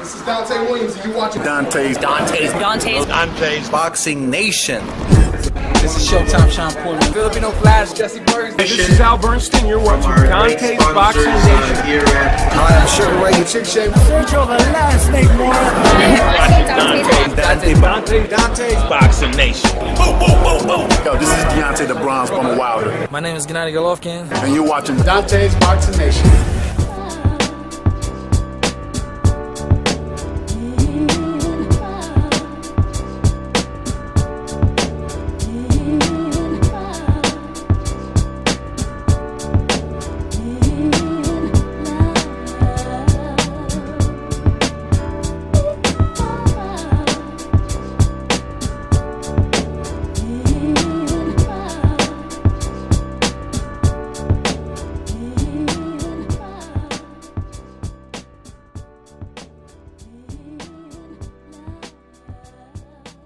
This is Dante Williams, and you're watching Dante's Boxing Nation. This is Showtime, Sean Portman. Filipino Flash, Jesse Burns. This is Al Bernstein. You're watching Dante's Boxing Nation. Hi, I'm Sugar Ray. Chick Shape. Sergio, the last name, MORA. Dante's Boxing Nation. Boom, boom, boom, boom. Yo, this is Deontay the Bronze Bomber Wilder. My name is Gennady Golovkin. And you're watching Dante's Boxing Nation.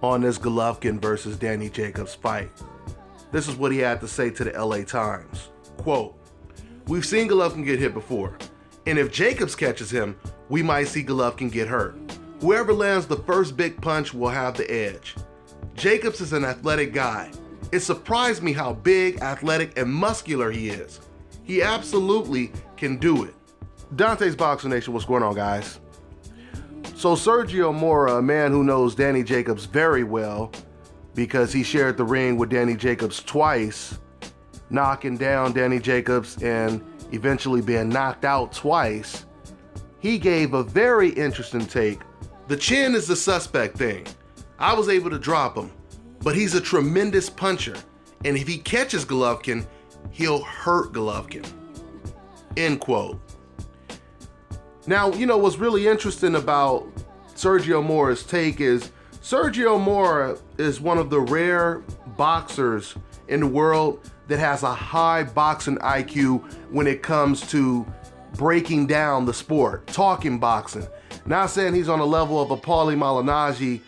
On this Golovkin versus Danny Jacobs fight. This is what he had to say to the LA Times. Quote, "We've seen Golovkin get hit before, and if Jacobs catches him, we might see Golovkin get hurt. Whoever lands the first big punch will have the edge. Jacobs is an athletic guy. It surprised me how big, athletic, and muscular he is. He absolutely can do it." Dante's Boxing Nation, what's going on, guys? So Sergio MORA, a man who knows Danny Jacobs very well because he shared the ring with Danny Jacobs twice, knocking down Danny Jacobs and eventually being knocked out twice, he gave a very interesting take. The chin is the suspect thing. I was able to drop him, but he's a tremendous puncher, and if he catches Golovkin, he'll hurt Golovkin. End quote. Now, you know what's really interesting about Sergio MORA's take is Sergio MORA is one of the rare boxers in the world that has a high boxing IQ when it comes to breaking down the sport, talking boxing. Not saying he's on the level of a Paulie Malignaggi,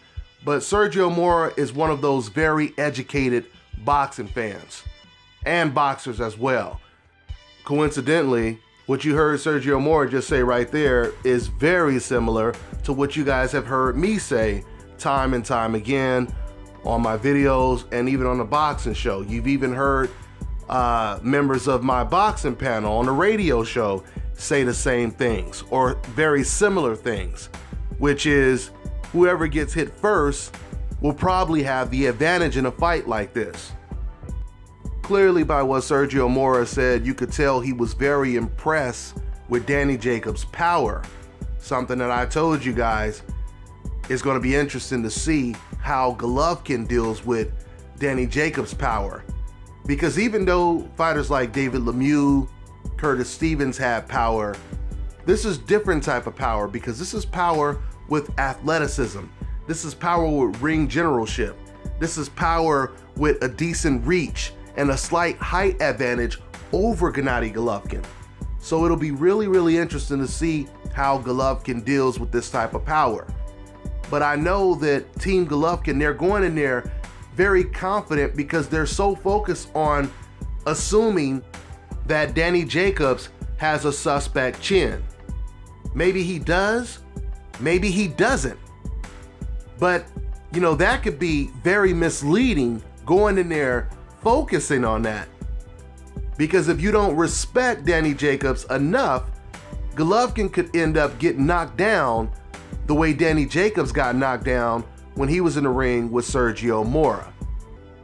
but Sergio MORA is one of those very educated boxing fans and boxers as well. Coincidentally, what you heard Sergio MORA just say right there is very similar to what you guys have heard me say time and time again on my videos and even on the boxing show. You've even heard members of my boxing panel on the radio show say the same things or very similar things, which is whoever gets hit first will probably have the advantage in a fight like this. Clearly, by what Sergio MORA said, you could tell he was very impressed with Danny Jacobs' power. Something that I told you guys is going to be interesting to see how Golovkin deals with Danny Jacobs' power. Because even though fighters like David Lemieux, Curtis Stevens had power, this is different type of power because this is power with athleticism. This is power with ring generalship. This is power with a decent reach and a slight height advantage over Gennady Golovkin. So it'll be really, really interesting to see how Golovkin deals with this type of power. But I know that Team Golovkin, they're going in there very confident because they're so focused on assuming that Danny Jacobs has a suspect chin. Maybe he does, maybe he doesn't. But, you know, that could be very misleading going in there focusing on that. Because if you don't respect Danny Jacobs enough, Golovkin could end up getting knocked down the way Danny Jacobs got knocked down when he was in the ring with Sergio MORA.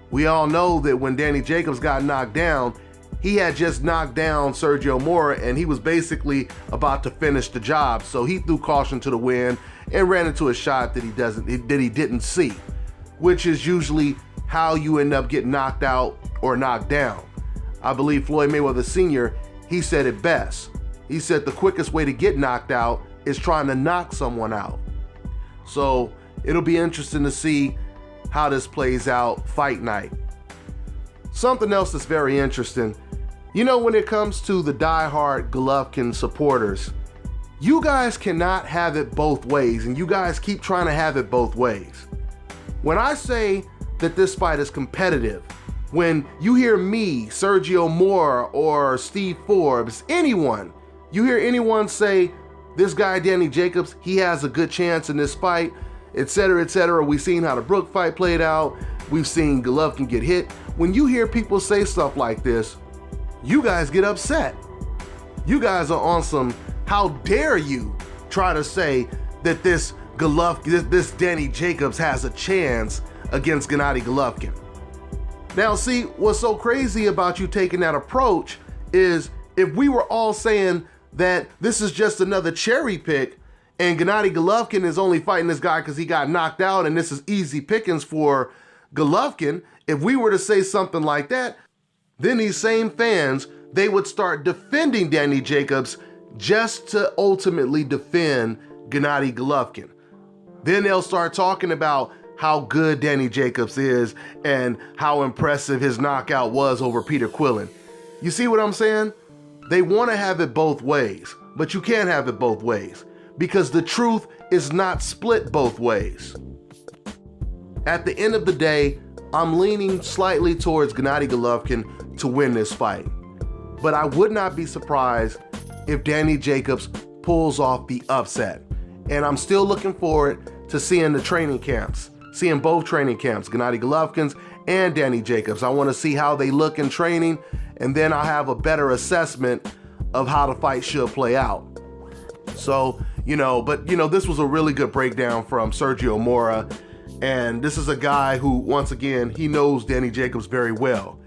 We all know that when Danny Jacobs got knocked down, he had just knocked down Sergio MORA and he was basically about to finish the job. So he threw caution to the wind and ran into a shot that he didn't see, which is usually how you end up getting knocked out or knocked down. I believe Floyd Mayweather Sr., he said it best. He said the quickest way to get knocked out is trying to knock someone out. So it'll be interesting to see how this plays out fight night. Something else that's very interesting, you know, when it comes to the diehard Golovkin supporters, you guys cannot have it both ways, and you guys keep trying to have it both ways. When I say that this fight is competitive, when you hear me, Sergio MORA, or Steve Forbes, anyone, you hear anyone say this guy, Danny Jacobs, he has a good chance in this fight, etc., etc. We've seen how the Brook fight played out. We've seen Golovkin get hit. When you hear people say stuff like this, you guys get upset. You guys are on some, how dare you try to say that this Danny Jacobs has a chance against Gennady Golovkin. Now see, what's so crazy about you taking that approach is if we were all saying that this is just another cherry pick and Gennady Golovkin is only fighting this guy because he got knocked out and this is easy pickings for Golovkin, if we were to say something like that, then these same fans, they would start defending Danny Jacobs just to ultimately defend Gennady Golovkin. Then they'll start talking about how good Danny Jacobs is and how impressive his knockout was over Peter Quillin. You see what I'm saying? They want to have it both ways, but you can't have it both ways because the truth is not split both ways. At the end of the day, I'm leaning slightly towards Gennady Golovkin to win this fight, but I would not be surprised if Danny Jacobs pulls off the upset. And I'm still looking forward to seeing the training camps, seeing both training camps, Gennady Golovkin's and Danny Jacobs. I want to see how they look in training, and then I'll have a better assessment of how the fight should play out. So, this was a really good breakdown from Sergio Mora, and this is a guy who, once again, he knows Danny Jacobs very well.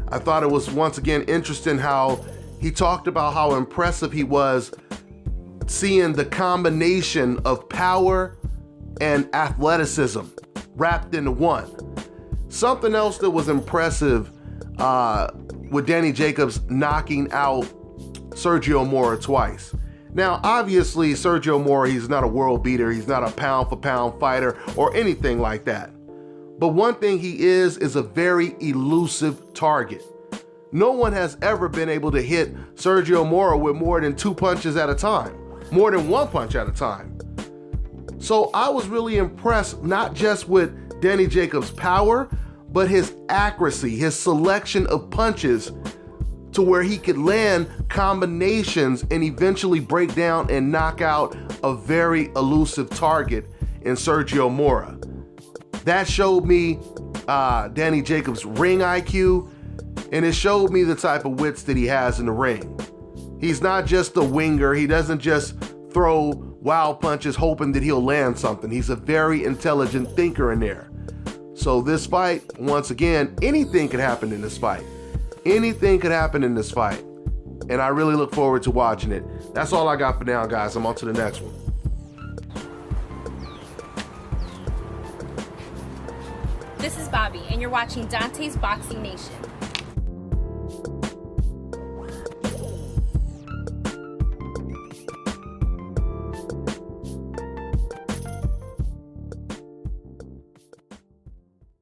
I thought it was, once again, interesting how he talked about how impressive he was seeing the combination of power and athleticism wrapped into one. Something else that was impressive with Danny Jacobs knocking out Sergio Mora twice. Now, obviously, Sergio Mora, he's not a world beater. He's not a pound-for-pound fighter or anything like that. But one thing he is a very elusive target. No one has ever been able to hit Sergio Mora with more than 2 punches at a time, more than 1 punch at a time. So I was really impressed, not just with Danny Jacobs' power, but his accuracy, his selection of punches to where he could land combinations and eventually break down and knock out a very elusive target in Sergio Mora. That showed me Danny Jacobs' ring IQ, and it showed me the type of wits that he has in the ring. He's not just a winger. He doesn't just throw wild punches hoping that he'll land something. He's a very intelligent thinker in there. So this fight, once again, anything could happen in this fight. Anything could happen in this fight. And I really look forward to watching it. That's all I got for now, guys. I'm on to the next one. This is Bobby, and you're watching Dante's Boxing Nation.